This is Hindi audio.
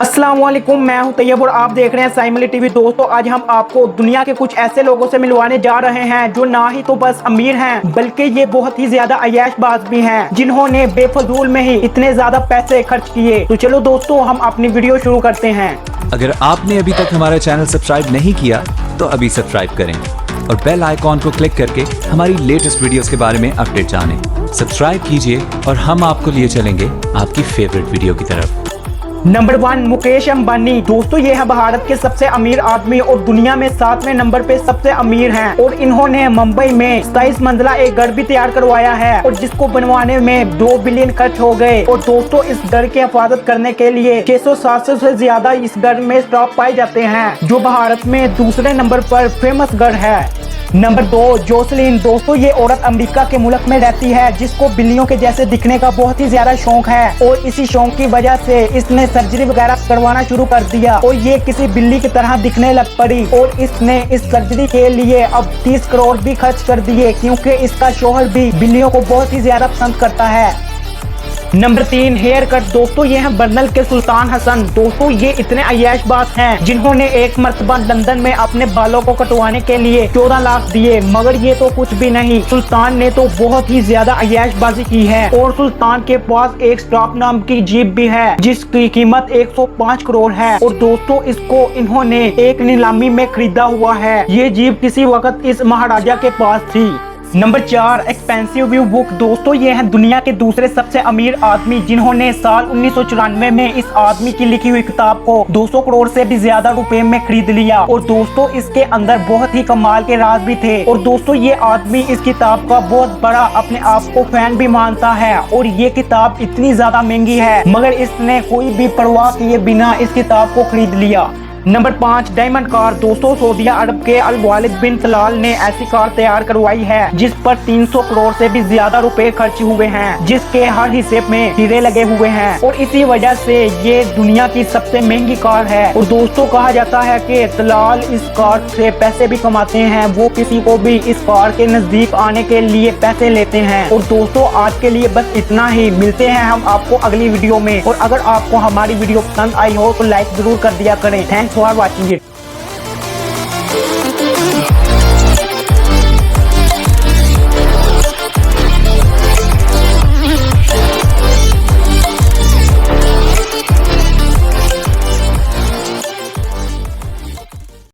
अस्सलाम वालेकुम, मैं हूं तैयब और आप देख रहे हैं साइमली टीवी। दोस्तों, आज हम आपको दुनिया के कुछ ऐसे लोगों से मिलवाने जा रहे हैं जो ना ही तो बस अमीर हैं बल्कि ये बहुत ही ज्यादा अय्याशबाज भी हैं, जिन्होंने बेफजूल में ही इतने ज्यादा पैसे खर्च किए। तो चलो दोस्तों, हम अपनी वीडियो शुरू करते हैं। अगर आपने अभी तक हमारा चैनल सब्सक्राइब नहीं किया तो अभी सब्सक्राइब करें और बेल आइकॉन को क्लिक करके हमारी लेटेस्ट वीडियोस के बारे में अपडेट जानें। सब्सक्राइब कीजिए और हम आपको लिए चलेंगे आपकी फेवरेट वीडियो की तरफ। नंबर 1, मुकेश अंबानी। दोस्तों, ये है भारत के सबसे अमीर आदमी और दुनिया में 7वें नंबर पे सबसे अमीर हैं और इन्होंने मुंबई में 27 मंजिला एक घर भी तैयार करवाया है और जिसको बनवाने में 2 बिलियन खर्च हो गए। और दोस्तों, इस घर की हिफाजत करने के लिए 600-700 से ज्यादा इस घर में स्टाफ पाए जाते हैं, जो भारत में दूसरे नंबर पर फेमस घर है। Number 2, Jocelyn. दोस्तों, ये औरत अमेरिका के मुल्क में रहती है, जिसको बिल्लियों के जैसे दिखने का बहुत ही ज्यादा शौक है और इसी शौक की वजह से इसने सर्जरी वगैरह करवाना शुरू कर दिया और ये किसी बिल्ली की तरह दिखने लग पड़ी। और इसने इस सर्जरी के लिए अब 30 करोड़ भी खर्च कर दिए, क्योंकि इसका शौहर भी बिल्लियों को बहुत ही ज्यादा पसंद करता है। Number 3, hair cut. दोस्तों, ये है बर्नल के सुल्तान हसन। दोस्तों, ये इतने अय्याशबाज हैं जिन्होंने एक मर्तबा लंदन में अपने बालों को कटवाने के लिए 14 लाख दिए, मगर ये तो कुछ भी नहीं। सुल्तान ने तो बहुत ही ज्यादा अय्याशबाजी की है और सुल्तान के पास एक स्टॉप नाम की जीप भी है जिसकी कीमत 105 करोड़ है। और दोस्तों, इसको इन्होंने एक नीलामी में खरीदा हुआ है। ये जीप किसी वक्त इस महाराजा के पास थी। Number 4, expensive view book. दोस्तों, ये है दुनिया के दूसरे सबसे अमीर आदमी, जिन्होंने साल 1994 में इस आदमी की लिखी हुई किताब को 200 करोड़ से भी ज्यादा रुपए में खरीद लिया। और दोस्तों, इसके अंदर बहुत ही कमाल के राज भी थे। और दोस्तों, ये आदमी इस किताब का बहुत बड़ा अपने आप को फैन भी मानता है और ये किताब इतनी ज्यादा महंगी है, मगर इसने कोई भी परवाह किए बिना इस किताब को खरीद लिया। Number 5, diamond car. दोस्तों, सऊदी अरब के अल वालिद बिन तलाल ने ऐसी कार तैयार करवाई है जिस पर 300 करोड़ से भी ज्यादा रुपए खर्च हुए हैं, जिसके हर हिस्से में हीरे लगे हुए हैं और इसी वजह से ये दुनिया की सबसे महंगी कार है। और दोस्तों, कहा जाता है कि तलाल इस कार से पैसे भी कमाते हैं, वो किसी को भी इस कार के नजदीक आने के लिए पैसे लेते हैं। और दोस्तों, आज के लिए बस इतना ही। मिलते हैं हम आपको अगली वीडियो में और अगर आपको हमारी वीडियो पसंद आई हो तो लाइक जरूर कर दिया करें। Thanks for watching it.